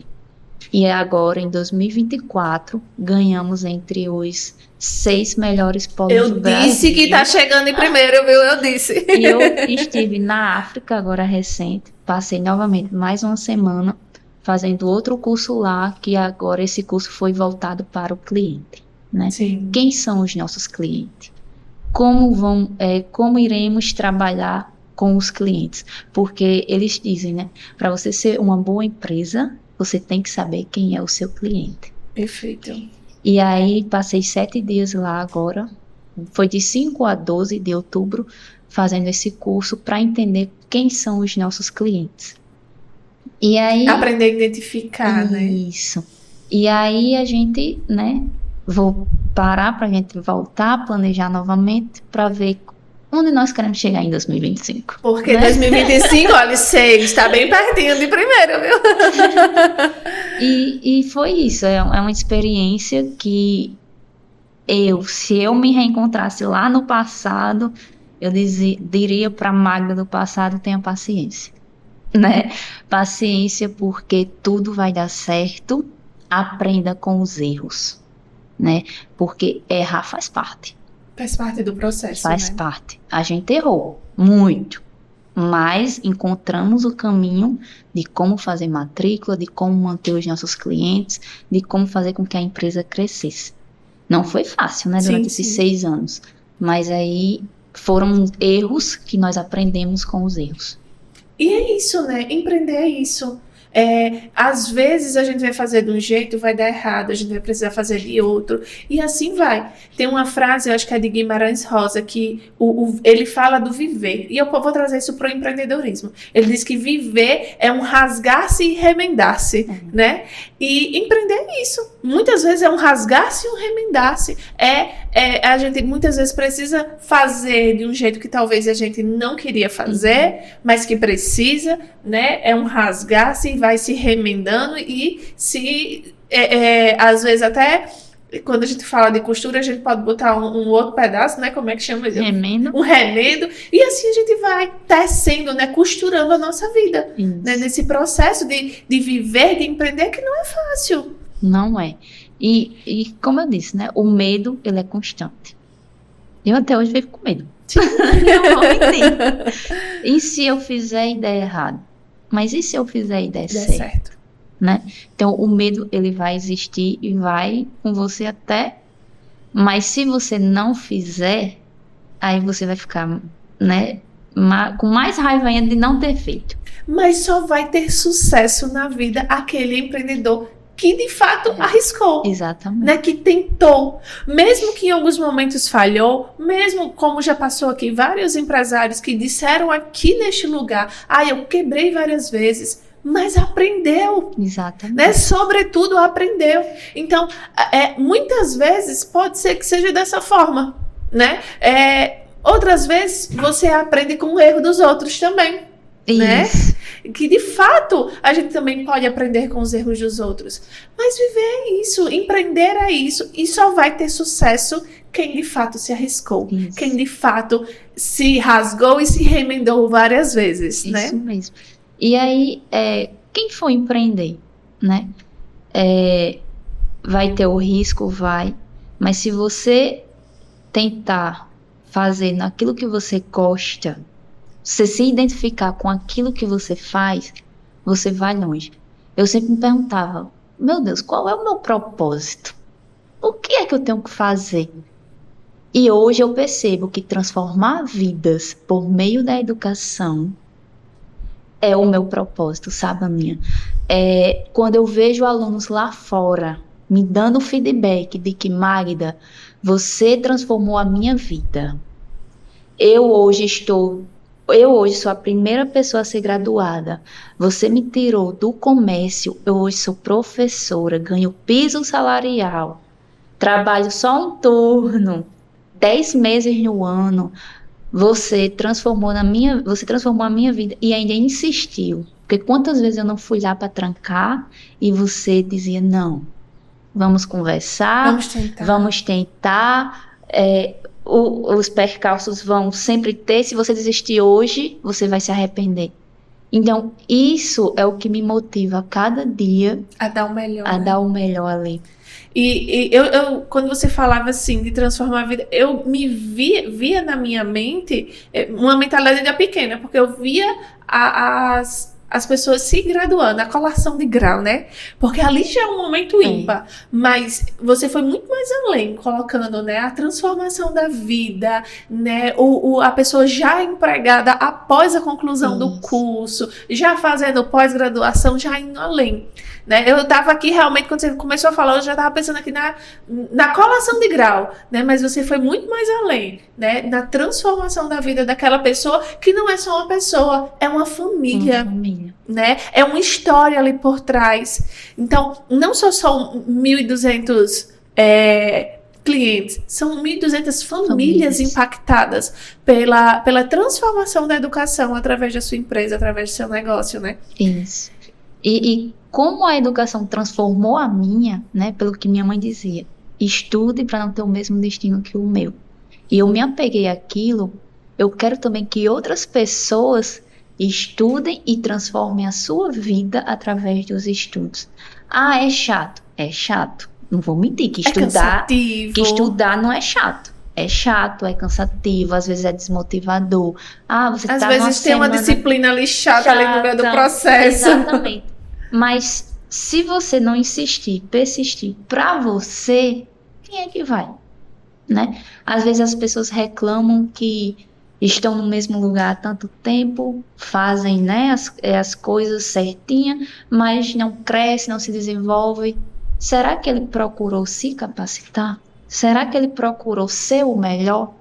E agora, em 2024, ganhamos entre os 6 melhores polos do Brasil. Eu disse que tá chegando em primeiro, viu? Eu disse. E eu estive na África, agora recente. Passei novamente mais uma semana fazendo outro curso lá, que agora esse curso foi voltado para o cliente. Né? Sim. Quem são os nossos clientes? Como iremos trabalhar com os clientes? Porque eles dizem, né? Para você ser uma boa empresa, você tem que saber quem é o seu cliente. Perfeito. E aí passei 7 dias lá agora. Foi de 5 a 12 de outubro fazendo esse curso para entender quem são os nossos clientes. E aí aprender a identificar, né? Isso. E aí a gente, né? Vou parar para a gente voltar a planejar novamente para ver onde nós queremos chegar em 2025. Porque 2025, olha, 6, está bem pertinho de primeiro, viu? E foi isso, é uma experiência que se eu me reencontrasse lá no passado, eu diria para a Magda do passado, tenha paciência. Né? Paciência, porque tudo vai dar certo, aprenda com os erros. Né? Porque errar faz parte. Faz parte do processo. Faz parte. A gente errou muito, mas encontramos o caminho de como fazer matrícula, de como manter os nossos clientes, de como fazer com que a empresa crescesse. Não foi fácil, né, durante esses 6 anos, mas aí foram erros que nós aprendemos com os erros. E é isso, né? Empreender é isso. Às vezes a gente vai fazer de um jeito, vai dar errado, a gente vai precisar fazer de outro, e assim vai. Tem uma frase, eu acho que é de Guimarães Rosa, que ele fala do viver, e eu vou trazer isso para o empreendedorismo. Ele diz que viver é um rasgar-se e remendar-se, né? E empreender é isso. Muitas vezes é um rasgar-se e um remendar-se. A gente muitas vezes precisa fazer de um jeito que talvez a gente não queria fazer, mas que precisa, né? É um rasgar-se e vai se remendando e às vezes até quando a gente fala de costura, a gente pode botar um outro pedaço, né? Como é que chama? Remendo. Um remendo. E assim a gente vai tecendo, né? Costurando a nossa vida. Né? Nesse processo de viver, de empreender, que não é fácil. Não é. E como eu disse, né? O medo, ele é constante. Eu até hoje vivo com medo. Eu não entendo. E se eu fizer e der errado? Mas e se eu fizer e der certo? Né? Então, o medo, ele vai existir e vai com você até... Mas se você não fizer, aí você vai ficar, né, com mais raiva ainda de não ter feito. Mas só vai ter sucesso na vida aquele empreendedor que de fato arriscou. Exatamente. Né, que tentou. Mesmo que em alguns momentos falhou, mesmo como já passou aqui vários empresários que disseram aqui neste lugar, eu quebrei várias vezes, mas aprendeu. Exatamente. Né? Sobretudo aprendeu. Então, muitas vezes pode ser que seja dessa forma, né? Outras vezes você aprende com o erro dos outros também. Né? Que de fato a gente também pode aprender com os erros dos outros. Mas viver é isso, empreender é isso, e só vai ter sucesso quem de fato se arriscou, quem de fato se rasgou e se remendou várias vezes. Né? Isso mesmo. E aí, quem for empreender, né? Vai ter o risco, vai, mas se você tentar fazer naquilo que você gosta, você se identificar com aquilo que você faz, você vai longe. Eu sempre me perguntava, meu Deus, qual é o meu propósito? O que é que eu tenho que fazer? E hoje eu percebo que transformar vidas por meio da educação é o meu propósito, sabe, Aninha? Quando eu vejo alunos lá fora me dando feedback de que, Magda, você transformou a minha vida. Eu hoje estou Eu hoje sou a primeira pessoa a ser graduada. Você me tirou do comércio. Eu hoje sou professora, ganho piso salarial, trabalho só um turno, 10 meses no ano. Você transformou a minha vida e ainda insistiu. Porque quantas vezes eu não fui lá para trancar e você dizia, não, vamos conversar, vamos tentar. Os percalços vão sempre ter. Se você desistir hoje, você vai se arrepender. Então, isso é o que me motiva a cada dia a dar o melhor, dar o melhor ali. E eu, quando você falava assim de transformar a vida, eu me via na minha mente uma mentalidade ainda pequena, porque eu via as pessoas se graduando, a colação de grau, né? Porque ali já é um momento ímpar, mas você foi muito mais além, colocando, né, a transformação da vida, né, a pessoa já empregada após a conclusão do curso, já fazendo pós-graduação, já indo além. Né? Eu estava aqui realmente, quando você começou a falar, eu já estava pensando aqui na colação de grau, né? Mas você foi muito mais além, né? Na transformação da vida daquela pessoa, que não é só uma pessoa, é uma família, né? É uma história ali por trás. Então, não são só 1.200 clientes, são 1.200 famílias impactadas pela transformação da educação através da sua empresa, através do seu negócio, né? Isso. E como a educação transformou a minha, né, pelo que minha mãe dizia, estude para não ter o mesmo destino que o meu. E eu me apeguei àquilo, eu quero também que outras pessoas estudem e transformem a sua vida através dos estudos. Ah, é chato? É chato. Não vou mentir, que estudar não é chato. É chato, é cansativo, às vezes é desmotivador. Você às vezes tem uma disciplina ali chata ali no meio do processo. Exatamente. Mas se você não insistir, persistir pra você, quem é que vai? Né? Às vezes as pessoas reclamam que estão no mesmo lugar há tanto tempo, fazem, né, as coisas certinhas, mas não cresce, não se desenvolve. Será que ele procurou se capacitar? Será que ele procurou ser o melhor?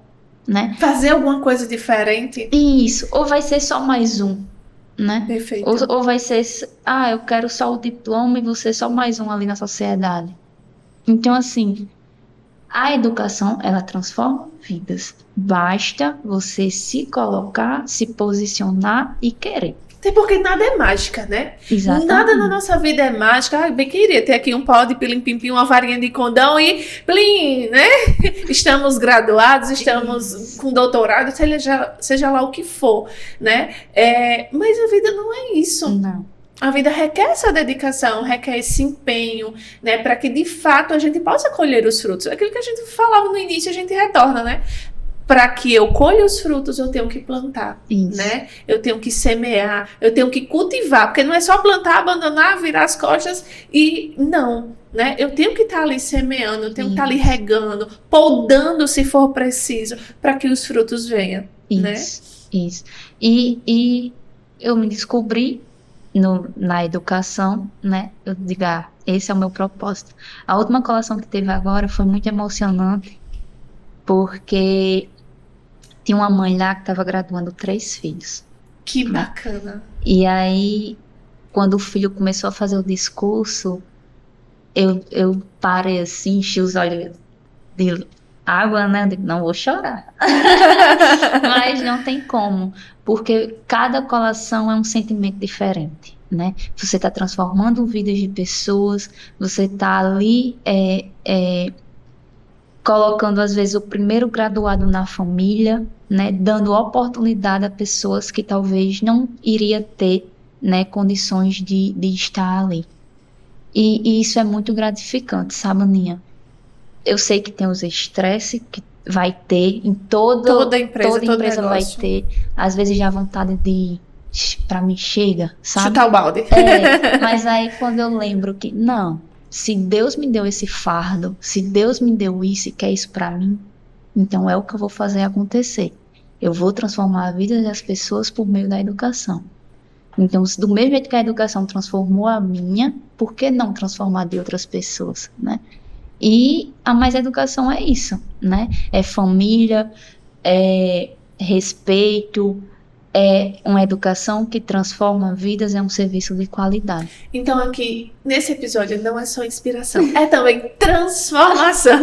Né? Fazer alguma coisa diferente? Isso, ou vai ser só mais um, né? Perfeito. Ou vai ser, eu quero só o diploma e você só mais um ali na sociedade. Então, assim, a educação, ela transforma vidas. Basta você se colocar, se posicionar e querer. Até porque nada é mágica, né? Exatamente. Nada na nossa vida é mágica. Bem queria ter aqui um pau de pilim-pim-pim, uma varinha de condão e plim, né? Estamos graduados, estamos com doutorado, seja lá o que for, né? Mas a vida não é isso. Não. A vida requer essa dedicação, requer esse empenho, né? Para que, de fato, a gente possa colher os frutos. Aquilo que a gente falava no início, a gente retorna, né? Para que eu colhe os frutos, eu tenho que plantar, né? Eu tenho que semear, eu tenho que cultivar, porque não é só plantar, abandonar, virar as costas e não, né? Eu tenho que estar ali semeando, eu tenho que estar ali regando, podando se for preciso, para que os frutos venham, né? Isso. E eu me descobri na educação, né? Eu digo, esse é o meu propósito. A última colação que teve agora foi muito emocionante, porque tinha uma mãe lá que estava graduando 3 filhos. Que bacana. E aí, quando o filho começou a fazer o discurso, eu parei assim, enchi os olhos de água, né? Eu digo, não vou chorar. Mas não tem como, porque cada colação é um sentimento diferente, né? Você está transformando vidas de pessoas, você está ali colocando, às vezes, o primeiro graduado na família, né, dando oportunidade a pessoas que talvez não iria ter, né, condições de estar ali. E isso é muito gratificante, sabe, Aninha? Eu sei que tem os estresses que vai ter em toda empresa vai ter. Às vezes já a vontade de pra mim chega, sabe? Chutar o balde. Mas aí quando eu lembro que não, se Deus me deu esse fardo, se Deus me deu isso e quer isso pra mim, então é o que eu vou fazer acontecer. Eu vou transformar a vida das pessoas por meio da educação. Então, do mesmo jeito que a educação transformou a minha, por que não transformar de outras pessoas, né? E a Mais Educação é isso, né? É família, é respeito, é uma educação que transforma vidas, é um serviço de qualidade. Então aqui, nesse episódio, não é só inspiração, é também transformação.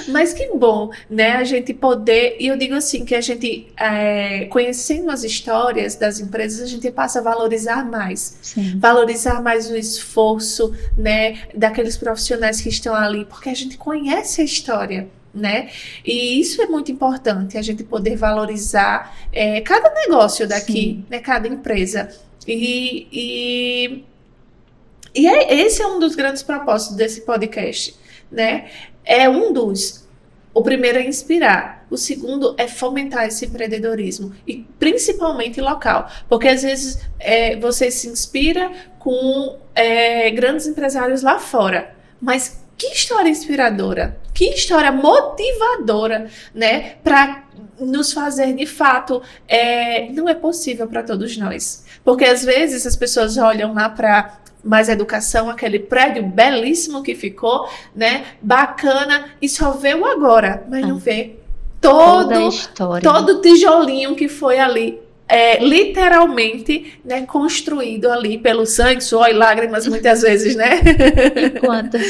Mas que bom, né, a gente poder, e eu digo assim, que a gente, conhecendo as histórias das empresas, a gente passa a valorizar mais. Sim. Valorizar mais o esforço, né, daqueles profissionais que estão ali, porque a gente conhece a história. Né? E isso é muito importante, a gente poder valorizar cada negócio daqui, né, cada empresa. E esse é um dos grandes propósitos desse podcast, né? É um dos. O primeiro é inspirar, o segundo é fomentar esse empreendedorismo, e principalmente local, porque às vezes você se inspira com grandes empresários lá fora, mas que história inspiradora, que história motivadora, né, para nos fazer de fato, não é possível para todos nós, porque às vezes as pessoas olham lá para Mais Educação, aquele prédio belíssimo que ficou, né, bacana, e só vê o agora, mas não vê toda a história, todo tijolinho que foi ali, literalmente, né, construído ali pelo sangue, suor e lágrimas, muitas vezes, né? E quantas?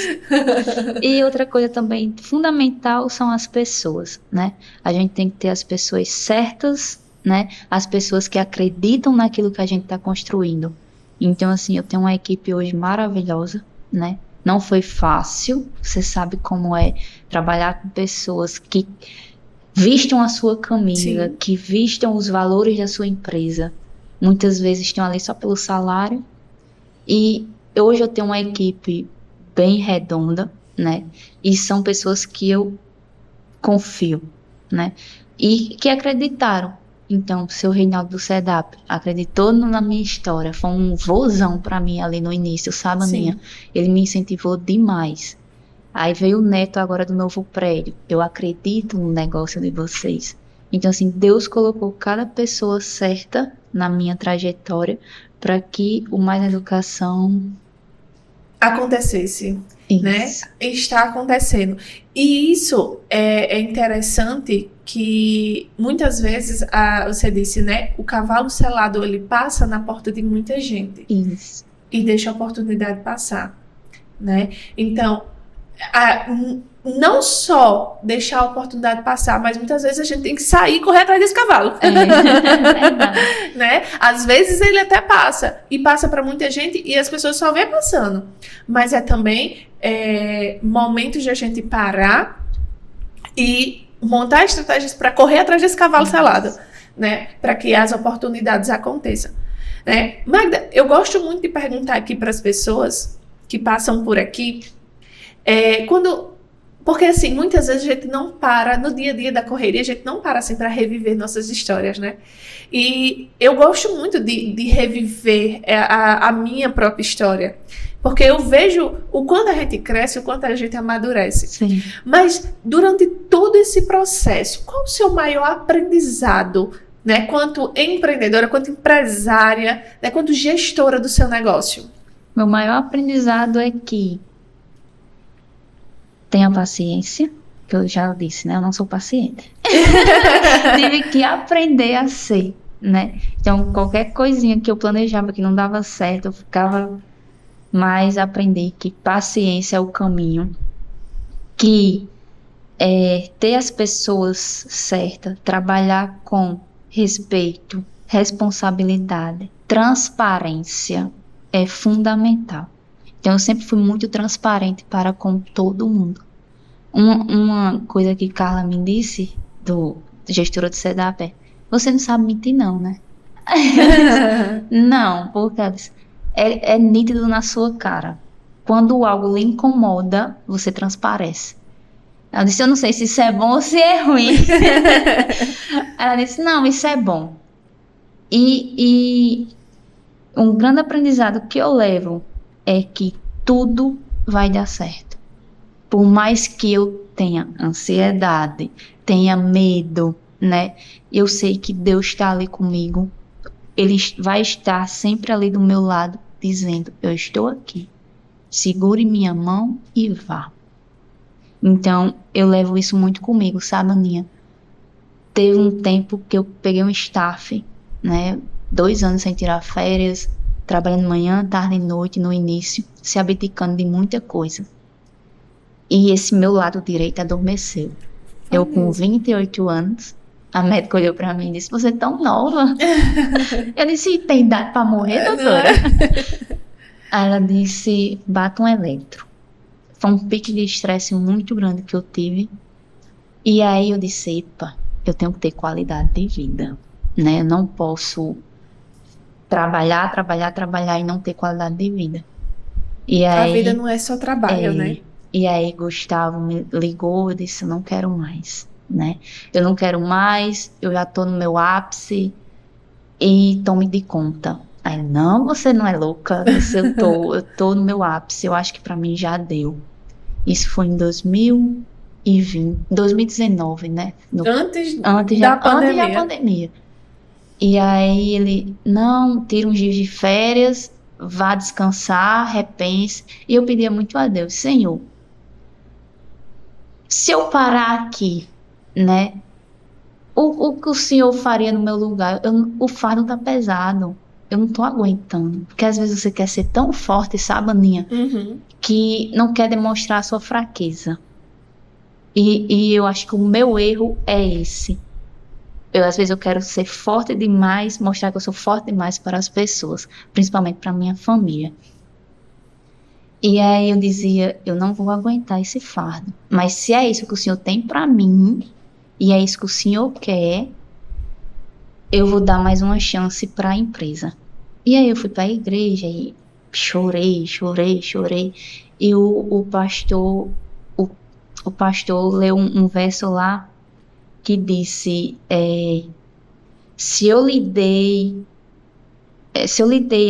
E outra coisa também fundamental são as pessoas, né? A gente tem que ter as pessoas certas, né? As pessoas que acreditam naquilo que a gente está construindo. Então, assim, eu tenho uma equipe hoje maravilhosa, né? Não foi fácil, você sabe como é trabalhar com pessoas que vistam a sua camisa, sim, que vistam os valores da sua empresa. Muitas vezes estão ali só pelo salário. E hoje eu tenho uma equipe bem redonda, né? E são pessoas que eu confio, né? E que acreditaram. Então, o seu Reinaldo do SEDAP acreditou na minha história. Foi um vozão para mim ali no início, sabe, Aninha? Ele me incentivou demais. Aí veio o Neto agora do novo prédio. Eu acredito no negócio de vocês. Então, assim, Deus colocou cada pessoa certa na minha trajetória para que o Mais Educação acontecesse, né? Está acontecendo. E isso é interessante, que muitas vezes, você disse, né? O cavalo selado, ele passa na porta de muita gente. Isso. E deixa a oportunidade passar, né? Então, não só deixar a oportunidade passar, mas muitas vezes a gente tem que sair e correr atrás desse cavalo. Né? Às vezes ele até passa, e passa para muita gente, e as pessoas só vê passando. Mas é também momentos de a gente parar e montar estratégias para correr atrás desse cavalo selado, né? Para que as oportunidades aconteçam. Né? Magda, eu gosto muito de perguntar aqui para as pessoas que passam por aqui, porque assim, muitas vezes a gente não para, no dia a dia da correria, a gente não para assim para reviver nossas histórias, né? E eu gosto muito de reviver a minha própria história, porque eu vejo o quanto a gente cresce, o quanto a gente amadurece. Sim. Mas durante todo esse processo, qual o seu maior aprendizado, né, quanto empreendedora, quanto empresária, né, quanto gestora do seu negócio? Meu maior aprendizado é que tenha paciência, que eu já disse, né? Eu não sou paciente. Tive que aprender a ser, né? Então, qualquer coisinha que eu planejava que não dava certo, eu ficava mais aprender que paciência é o caminho, que ter as pessoas certas, trabalhar com respeito, responsabilidade, transparência é fundamental. Então, eu sempre fui muito transparente para com todo mundo. Uma coisa que Carla me disse, gestora do SEDAP, é: você não sabe mentir não, né? Não, porque ela disse, é nítido na sua cara. Quando algo lhe incomoda, você transparece. Ela disse, eu não sei se isso é bom ou se é ruim. Ela disse, não, isso é bom. E um grande aprendizado que eu levo é que tudo vai dar certo. Por mais que eu tenha ansiedade, tenha medo, né? Eu sei que Deus está ali comigo. Ele vai estar sempre ali do meu lado, dizendo, eu estou aqui. Segure minha mão e vá. Então, eu levo isso muito comigo, sabe, Aninha? Teve um tempo que eu peguei um staff né? 2 anos sem tirar férias, trabalhando manhã, tarde e noite no início, se abdicando de muita coisa. E esse meu lado direito adormeceu. Eu com 28 anos, a médica olhou pra mim e disse, você é tão nova. Eu disse, tem idade pra morrer, doutora? Aí ela disse, bata um eletro. Foi um pique de estresse muito grande que eu tive. E aí eu disse, epa, eu tenho que ter qualidade de vida, né? Eu não posso trabalhar e não ter qualidade de vida. E aí, a vida não é só trabalho, né? E aí Gustavo me ligou, eu disse, eu não quero mais, né? Eu não quero mais, eu já tô no meu ápice e tome de conta. Aí, não, você não é louca, eu disse, eu tô no meu ápice, eu acho que pra mim já deu. Isso foi em 2019, né? Antes da pandemia. E aí ele, não, tira uns dias de férias, vá descansar, repense. E eu pedia muito a Deus, Senhor, se eu parar aqui, né? O que o Senhor faria no meu lugar? O fardo tá pesado. Eu não tô aguentando. Porque às vezes você quer ser tão forte, sabe, Aninha? Que não quer demonstrar a sua fraqueza. E eu acho que o meu erro é esse. Às vezes eu quero ser forte demais, mostrar que eu sou forte demais para as pessoas, principalmente para minha família. E aí eu dizia, eu não vou aguentar esse fardo. Mas se é isso que o Senhor tem para mim, e é isso que o Senhor quer, eu vou dar mais uma chance para a empresa. E aí eu fui para a igreja e chorei. E o pastor leu um verso lá que disse, se eu lhe dei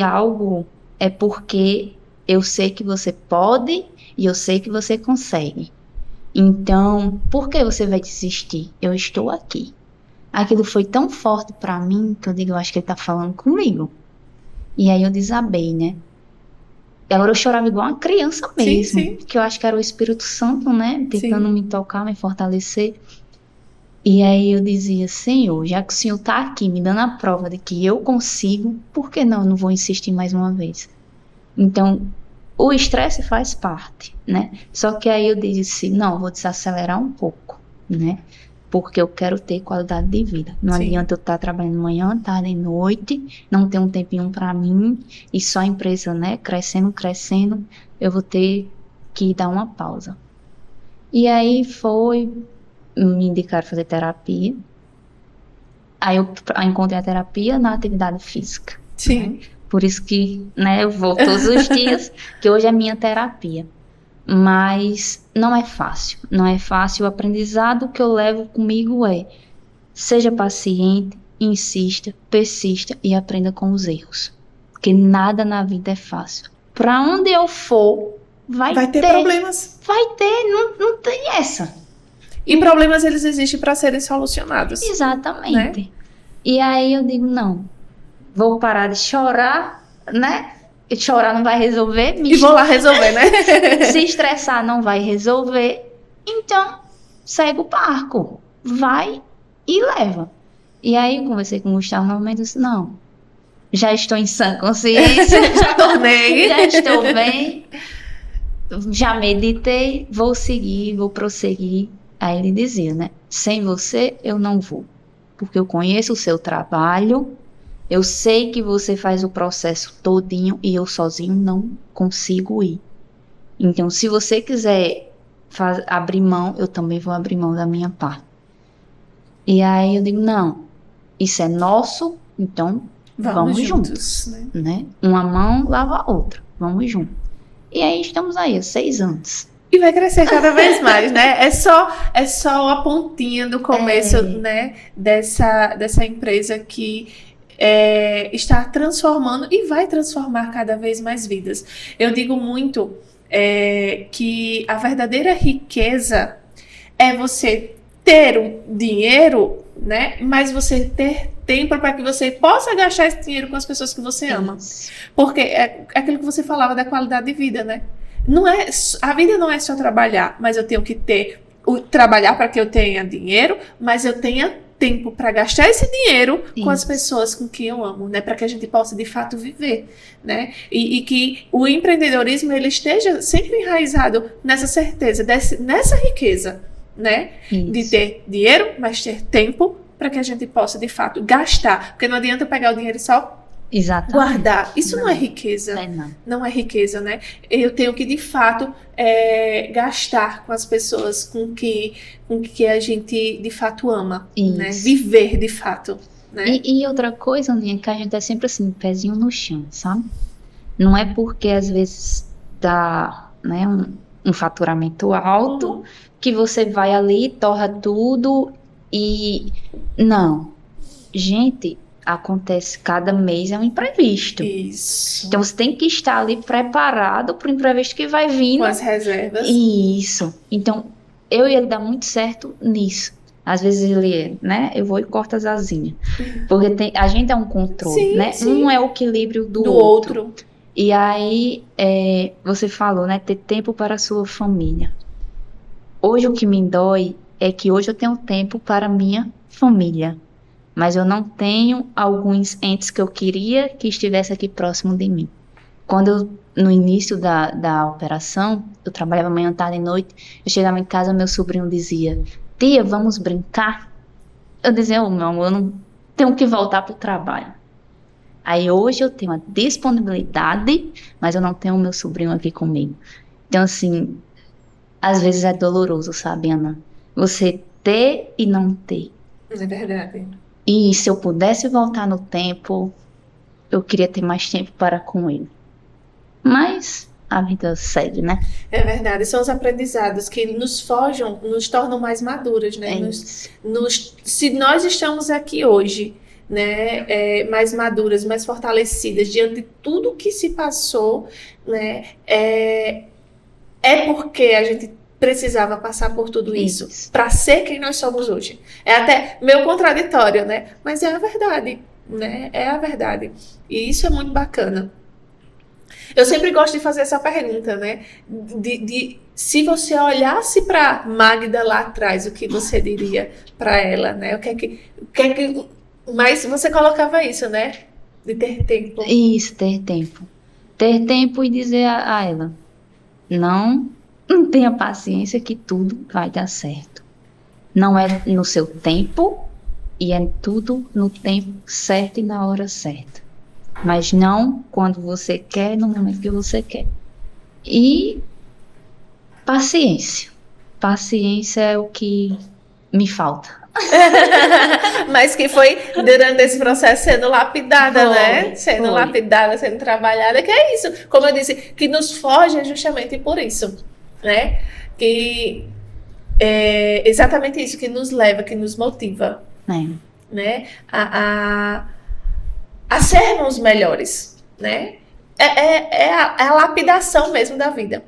algo, é porque eu sei que você pode e eu sei que você consegue. Então, por que você vai desistir? Eu estou aqui. Aquilo foi tão forte para mim que eu digo, eu acho que ele tá falando comigo. E aí eu desabei, né? E agora eu chorava igual uma criança mesmo. Sim. Que eu acho que era o Espírito Santo, né? Tentando me tocar, me fortalecer. E aí eu dizia, Senhor, já que o Senhor tá aqui me dando a prova de que eu consigo, por que não vou insistir mais uma vez? Então, o estresse faz parte, né? Só que aí eu disse, não, vou desacelerar um pouco, né? Porque eu quero ter qualidade de vida. Não adianta eu estar trabalhando manhã, tarde e noite, não ter um tempinho para mim e só a empresa, né, crescendo, eu vou ter que dar uma pausa. E aí me indicaram fazer terapia. Aí eu encontrei a terapia na atividade física. Sim. Né? Por isso que, né, eu vou todos os dias, que hoje é minha terapia. Mas não é fácil. O aprendizado que eu levo comigo seja paciente, insista, persista e aprenda com os erros. Porque nada na vida é fácil. Para onde eu for, vai ter problemas. Vai ter, não tem essa. E problemas, eles existem para serem solucionados. Exatamente. Né? E aí eu digo, não, vou parar de chorar, né? Chorar não vai resolver. E vou lá resolver, né? Se estressar não vai resolver. Então, segue o barco. Vai e leva. E aí eu conversei com o Gustavo novamente e disse, não, já estou em sã consciência. Já tornei. Já estou bem. Já meditei, vou seguir, vou prosseguir. Aí ele dizia, né? Sem você eu não vou. Porque eu conheço o seu trabalho. Eu sei que você faz o processo todinho e eu sozinho não consigo ir. Então, se você quiser abrir mão, eu também vou abrir mão da minha parte. E aí eu digo, não, isso é nosso, então vamos juntos. Né? Uma mão lava a outra, vamos juntos. E aí estamos aí, há 6 anos. E vai crescer cada vez mais, né? É só a pontinha do começo, né? Dessa empresa que está transformando e vai transformar cada vez mais vidas. Eu digo muito que a verdadeira riqueza é você ter o dinheiro, né? Mas você ter tempo para que você possa gastar esse dinheiro com as pessoas que você ama. Porque é aquilo que você falava da qualidade de vida, né? A vida não é só trabalhar, mas eu tenho que trabalhar para que eu tenha dinheiro, mas eu tenha tempo para gastar esse dinheiro com as Isso. pessoas com quem eu amo, né? Para que a gente possa de fato viver, né? E que o empreendedorismo ele esteja sempre enraizado nessa certeza, nessa riqueza, né? De Isso. ter dinheiro, mas ter tempo para que a gente possa de fato gastar. Porque não adianta eu pegar o dinheiro e só Exatamente. guardar. Isso não é riqueza. Não. Não é riqueza, né? Eu tenho que, de fato, gastar com as pessoas com que a gente, de fato, ama. Né? Isso. Viver, de fato. Né? E outra coisa, Aninha, que a gente é sempre assim, pezinho no chão, sabe? Não é porque às vezes dá, né, um faturamento alto que você vai ali, torra tudo e... Não. Gente, acontece cada mês é um imprevisto. Isso. Então você tem que estar ali preparado para o imprevisto que vai vindo. Com as reservas. Isso. Então, eu e ele dá muito certo nisso. Às vezes ele, né, eu vou e corto as asinhas. Porque a gente é um controle, Sim, né? sim. Um é o equilíbrio do Do outro. outro. E aí, você falou, né, ter tempo para a sua família. Hoje o que me dói é que hoje eu tenho tempo para a minha família. Mas eu não tenho alguns entes que eu queria que estivesse aqui próximo de mim. No início da operação, eu trabalhava manhã, tarde e noite, eu chegava em casa, meu sobrinho dizia, tia, vamos brincar? Eu dizia, meu amor, eu não tenho que voltar para o trabalho. Aí hoje eu tenho a disponibilidade, mas eu não tenho o meu sobrinho aqui comigo. Então, assim, às vezes é doloroso, sabe, Ana? Você ter e não ter. É verdade. E se eu pudesse voltar no tempo, eu queria ter mais tempo para com ele. Mas a vida segue, né? É verdade. São os aprendizados que nos forjam, nos tornam mais maduras, né? Se nós estamos aqui hoje, né, mais maduras, mais fortalecidas diante de tudo que se passou, né, é porque a gente precisava passar por tudo isso para ser quem nós somos hoje. É até meio contraditório, né? Mas é a verdade, né? É a verdade. E isso é muito bacana. Eu sempre gosto de fazer essa pergunta, né? Se você olhasse para Magda lá atrás, o que você diria para ela, né? Mas você colocava isso, né? De ter tempo. Isso, ter tempo. Ter tempo e dizer a ela, não tenha paciência que tudo vai dar certo. Não é no seu tempo e é tudo no tempo certo e na hora certa. Mas não quando você quer, no momento que você quer. E paciência. Paciência é o que me falta. Mas que foi durante esse processo sendo lapidada, né? Sendo lapidada, sendo trabalhada, que é isso. Como eu disse, que nos forja justamente por isso, né? Que é exatamente isso que nos leva, que nos motiva, né? A sermos melhores, né? É a lapidação mesmo da vida.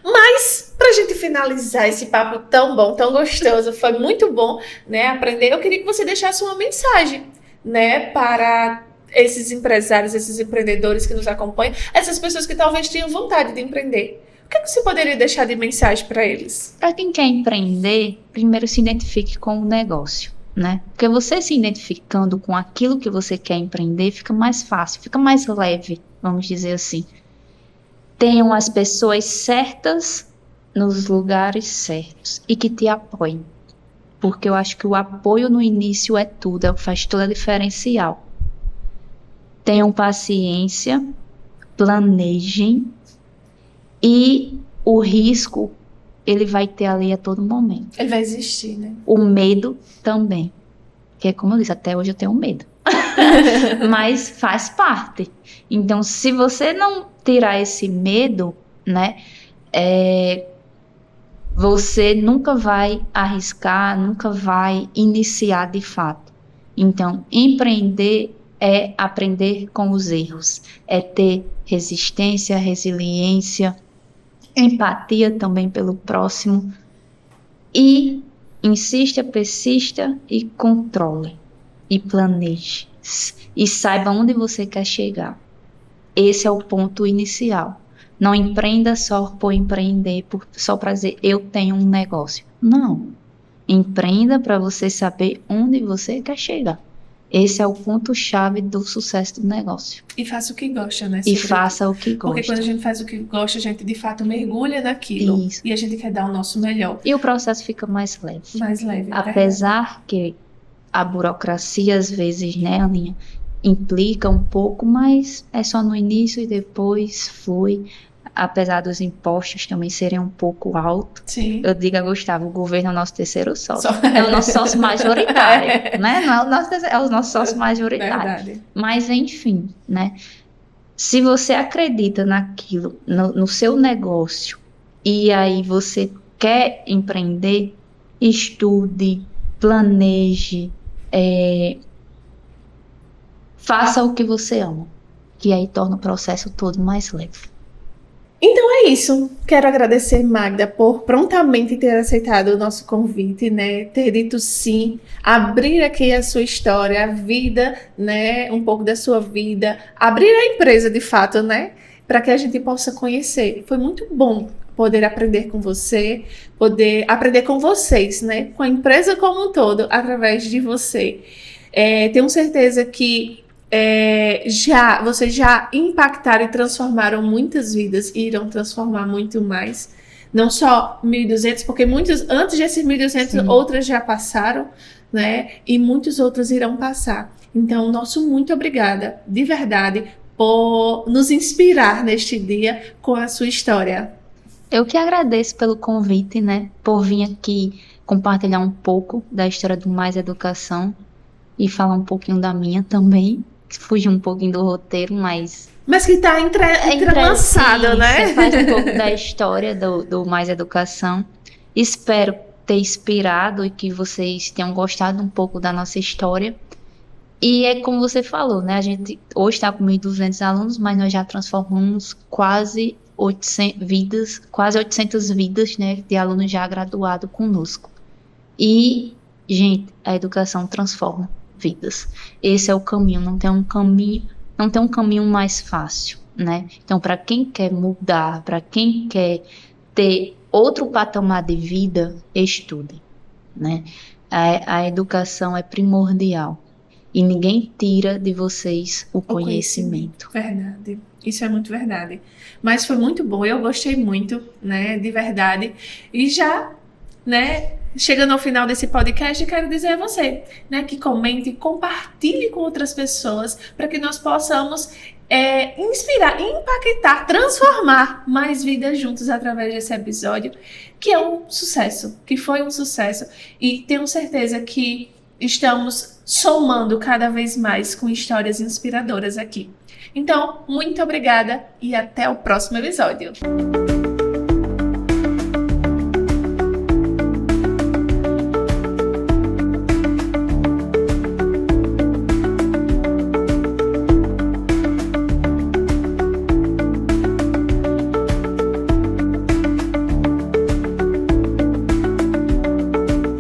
Mas, pra gente finalizar esse papo tão bom, tão gostoso, foi muito bom, né, aprender, eu queria que você deixasse uma mensagem, né, para esses empresários, esses empreendedores que nos acompanham, essas pessoas que talvez tenham vontade de empreender. O que você poderia deixar de mensagem para eles? Para quem quer empreender, primeiro se identifique com o negócio, né? Porque você se identificando com aquilo que você quer empreender, fica mais fácil, fica mais leve, vamos dizer assim. Tenham as pessoas certas nos lugares certos e que te apoiem. Porque eu acho que o apoio no início é tudo, é o que faz toda a diferencial. Tenham paciência, planejem e o risco, ele vai ter ali a todo momento. Ele vai existir, né? O medo também. Que é como eu disse, até hoje eu tenho medo. Mas faz parte. Então, se você não tirar esse medo, né, você nunca vai arriscar, nunca vai iniciar de fato. Então, empreender é aprender com os erros, é ter resistência, resiliência, empatia também pelo próximo e insista, persista e controle e planeje e saiba onde você quer chegar. Esse é o ponto inicial. Não empreenda só por empreender, só para dizer eu tenho um negócio. Não. Empreenda para você saber onde você quer chegar. Esse é o ponto-chave do sucesso do negócio. E faça o que gosta, né? E faça o que gosta. Porque quando a gente faz o que gosta, a gente de fato mergulha naquilo. Isso. E a gente quer dar o nosso melhor. E o processo fica mais leve. Mais leve. Apesar que a burocracia, às vezes, né, Aninha, implica um pouco, mas é só no início e depois flui. Apesar dos impostos também serem um pouco altos. Sim. Eu digo a Gustavo, o governo é o nosso terceiro sócio. É o nosso sócio majoritário, né? Não é o nosso, é o nosso sócio majoritário. Verdade. Mas, enfim, né? Se você acredita naquilo, no seu negócio, e aí você quer empreender, estude, planeje, faça o que você ama, que aí torna o processo todo mais leve. Então é isso. Quero agradecer, Magda, por prontamente ter aceitado o nosso convite, né? Ter dito sim, abrir aqui a sua história, a vida, né? Um pouco da sua vida, abrir a empresa de fato, né? Para que a gente possa conhecer. Foi muito bom poder aprender com você, poder aprender com vocês, né? Com a empresa como um todo, através de você. Tenho certeza que vocês já impactaram e transformaram muitas vidas e irão transformar muito mais. Não só 1.200, porque muitos, antes desses 1.200, Sim. outras já passaram, né? E muitos outros irão passar. Então, nosso muito obrigada, de verdade, por nos inspirar neste dia com a sua história. Eu que agradeço pelo convite, né? Por vir aqui compartilhar um pouco da história do Mais Educação e falar um pouquinho da minha também. Fugir um pouquinho do roteiro, mas que está entrelaçado, né? Você faz um pouco da história do Mais Educação. Espero ter inspirado e que vocês tenham gostado um pouco da nossa história. E é como você falou, né? A gente hoje está com 1.200 alunos, mas nós já transformamos quase 800 vidas, né, de alunos já graduados conosco. E, gente, a educação transforma vidas. Esse é o caminho, não tem um caminho mais fácil, né? Então, para quem quer mudar, para quem quer ter outro patamar de vida, estude, né? A educação é primordial e ninguém tira de vocês o conhecimento. Verdade. Isso é muito verdade. Mas foi muito bom, eu gostei muito, né, de verdade. E já, né, chegando ao final desse podcast, quero dizer a você, né, que comente, compartilhe com outras pessoas, para que nós possamos inspirar, impactar, transformar mais vidas juntos através desse episódio, que é um sucesso, que foi um sucesso. E tenho certeza que estamos somando cada vez mais com histórias inspiradoras aqui. Então, muito obrigada e até o próximo episódio.